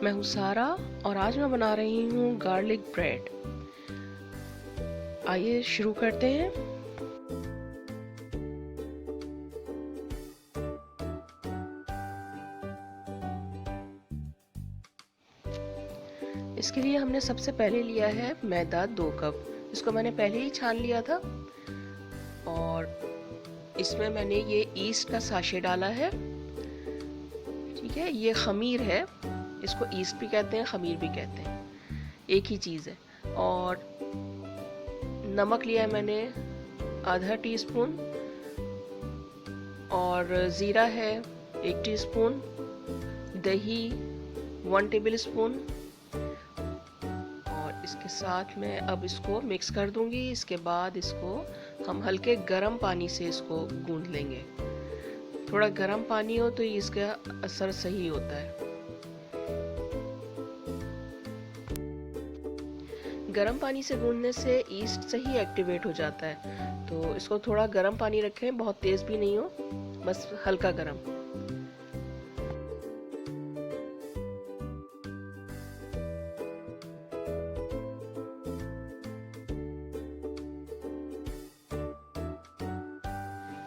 मैं हूँ सारा और आज मैं बना रही हूँ गार्लिक ब्रेड। आइए शुरू करते हैं। इसके लिए हमने सबसे पहले लिया है मैदा 2 कप। इसको मैंने पहले ही छान लिया था और इसमें मैंने ये ईस्ट का साशे डाला है। ठीक है, ये खमीर है, इसको ईस्ट भी कहते हैं, खमीर भी कहते हैं, एक ही चीज़ है। और नमक लिया है मैंने आधा टीस्पून और ज़ीरा है 1 टीस्पून, दही 1 टेबलस्पून और इसके साथ मैं अब इसको मिक्स कर दूंगी। इसके बाद इसको हम हल्के गर्म पानी से इसको गूंद लेंगे। थोड़ा गर्म पानी हो तो इसका असर सही होता है। गर्म पानी से गूंदने से ईस्ट सही एक्टिवेट हो जाता है, तो इसको थोड़ा गर्म पानी रखें, बहुत तेज़ भी नहीं हो, बस हल्का गर्म।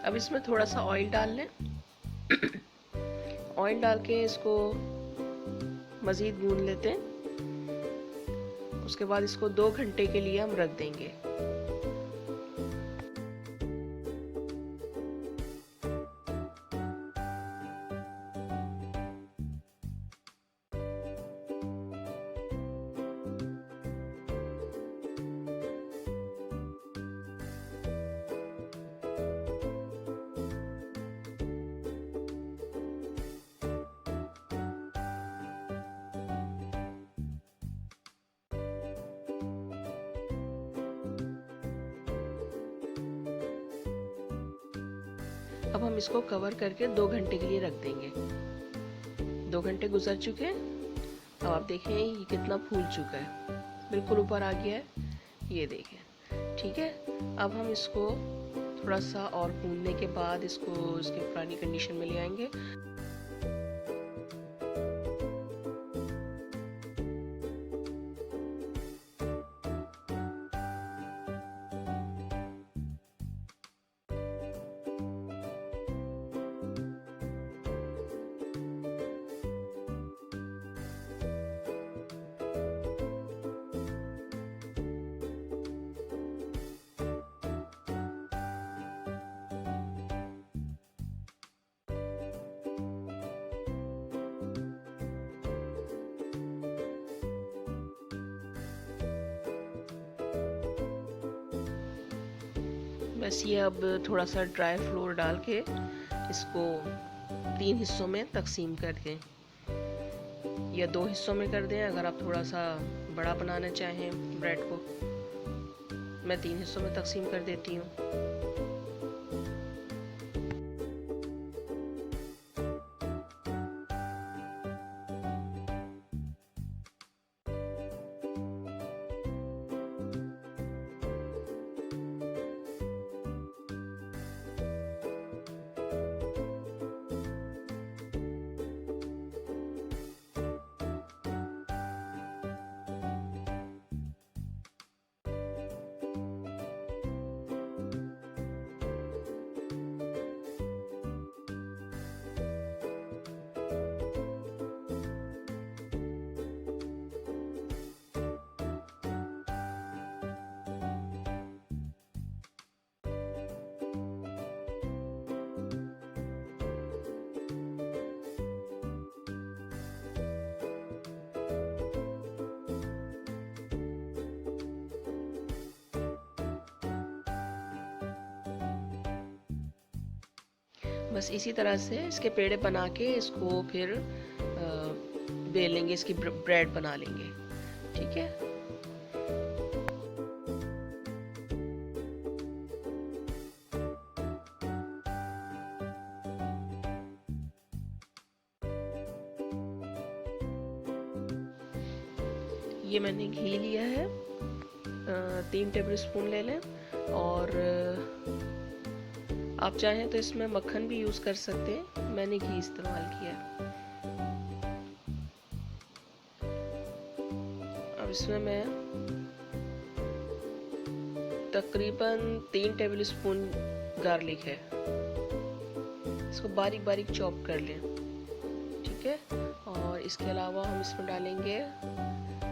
अब इसमें थोड़ा सा ऑयल डाल लें। ऑयल डाल के इसको मज़ीद गूंद लेते हैं। उसके बाद इसको 2 घंटे के लिए हम रख देंगे। अब हम इसको कवर करके 2 घंटे के लिए रख देंगे। 2 घंटे गुजर चुके हैं। अब आप देखें ये कितना फूल चुका है, बिल्कुल ऊपर आ गया है, ये देखें। ठीक है, अब हम इसको थोड़ा सा और भूनने के बाद इसको इसके पुरानी कंडीशन में ले आएंगे। बस ये अब थोड़ा सा ड्राई फ्लोर डाल के इसको 3 हिस्सों में तकसीम कर दें या 2 हिस्सों में कर दें। अगर आप थोड़ा सा बड़ा बनाना चाहें ब्रेड को, मैं 3 हिस्सों में तकसीम कर देती हूँ। बस इसी तरह से इसके पेड़े बना के इसको फिर बेल लेंगे, इसकी ब्रेड बना लेंगे। ठीक है, ये मैंने घी लिया है, 3 टेबलस्पून ले लें। और आप चाहें तो इसमें मक्खन भी यूज़ कर सकते हैं, मैंने घी इस्तेमाल किया। अब इसमें मैं तकरीबन 3 टेबल स्पून गार्लिक है, इसको बारीक बारीक चॉप कर लें, ठीक है। और इसके अलावा हम इसमें डालेंगे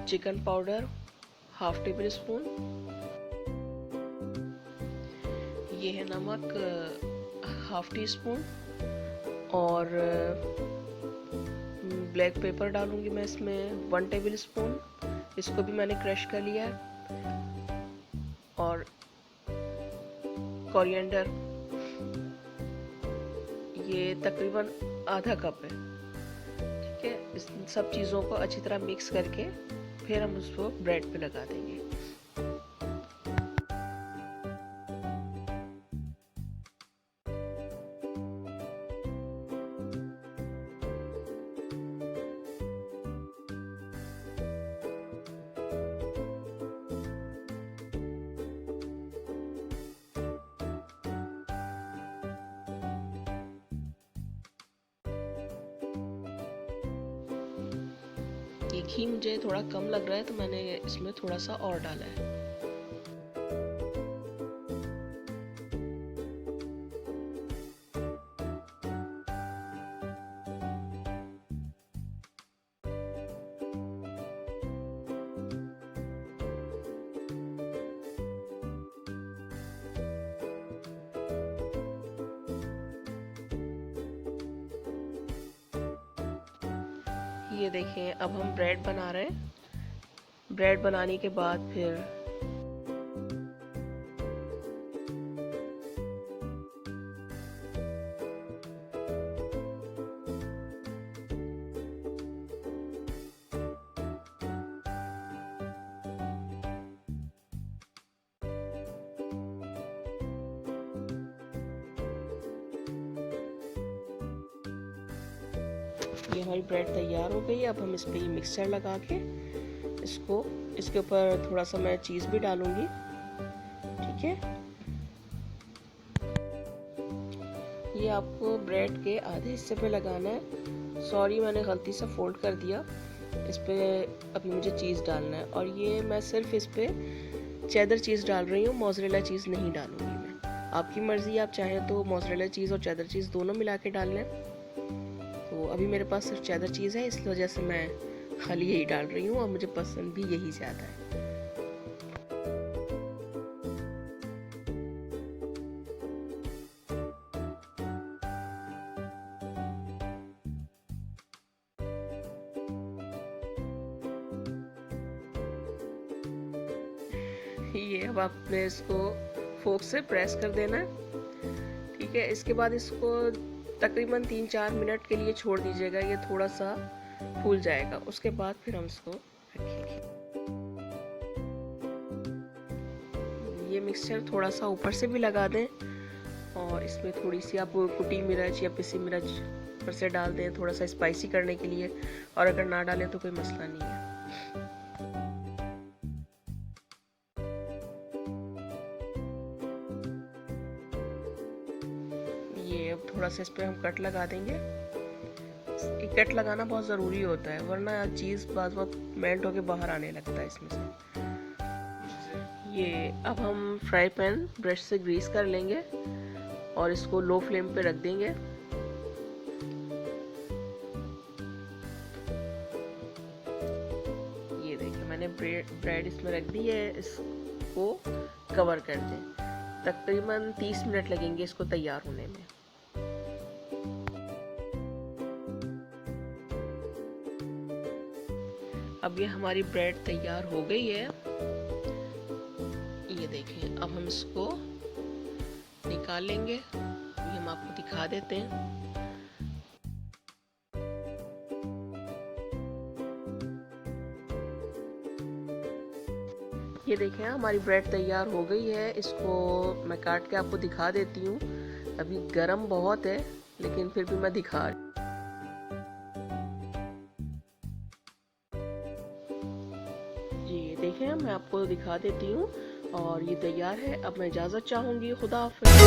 चिकन पाउडर 1/2 टेबल स्पून, ये है नमक 1/2 टी स्पून, और ब्लैक पेपर डालूंगी मैं इसमें 1 टेबल स्पून, इसको भी मैंने क्रश कर लिया है। और कोरिएंडर ये तकरीबन आधा कप है, ठीक है। इस सब चीज़ों को अच्छी तरह मिक्स करके फिर हम उसको ब्रेड पे लगा देंगे। ये घी मुझे थोड़ा कम लग रहा है तो मैंने इसमें थोड़ा सा और डाला है। ये देखें, अब हम ब्रेड बना रहे हैं। ब्रेड बनाने के बाद फिर ये हमारी ब्रेड तैयार हो गई है। अब हम इस पे मिक्सचर लगा के इसके ऊपर थोड़ा सा मैं चीज़ भी डालूंगी, ठीक है। ये आपको ब्रेड के आधे हिस्से पे लगाना है। सॉरी, मैंने गलती से फोल्ड कर दिया। इस पे अभी मुझे चीज़ डालना है, और ये मैं सिर्फ इस पे चेदर चीज़ डाल रही हूँ, मोज़रेला चीज़ नहीं डालूंगी मैं। आपकी मर्ज़ी, आप चाहें तो मोज़रेला चीज़ और चेदर चीज़ दोनों मिला के डाल लें। तो अभी मेरे पास सिर्फ चेदर चीज़ है, इस वजह से मैं खाली यही डाल रही हूँ, और मुझे पसंद भी यही ज़्यादा है। ये अब आपने इसको फोक से प्रेस कर देना है, ठीक है। इसके बाद इसको तकरीबन 3-4 मिनट के लिए छोड़ दीजिएगा, ये थोड़ा सा फूल जाएगा। उसके बाद फिर हम इसको रखेंगे। ये मिक्सचर थोड़ा सा ऊपर से भी लगा दें, और इसमें थोड़ी सी आप कुटी मिर्च या पिसी मिर्च ऊपर से डाल दें, थोड़ा सा स्पाइसी करने के लिए। और अगर ना डालें तो कोई मसला नहीं है। ये अब थोड़ा सा इस पे हम कट लगा देंगे। कट लगाना बहुत ज़रूरी होता है, वरना चीज़ बाज़ वक्त मेल्ट होके बाहर आने लगता है इसमें से। ये अब हम फ्राई पैन ब्रश से ग्रीस कर लेंगे और इसको लो फ्लेम पे रख देंगे। ये देखिए, मैंने ब्रेड इसमें रख दी है, इसको कवर कर दें। तकरीबन 30 मिनट लगेंगे इसको तैयार होने में। अब ये हमारी ब्रेड तैयार हो गई है। ये देखें, अब हम इसको निकाल लेंगे। ये हम आपको दिखा देते हैं। ये देखें, हमारी ब्रेड तैयार हो गई है। इसको मैं काट के आपको दिखा देती हूँ। अभी गरम बहुत है, लेकिन फिर भी मैं दिखा रही हूँ। ये देखें, मैं आपको दिखा देती हूँ, और ये तैयार है। अब मैं इजाज़त चाहूँगी। खुदा हाफ़िज़।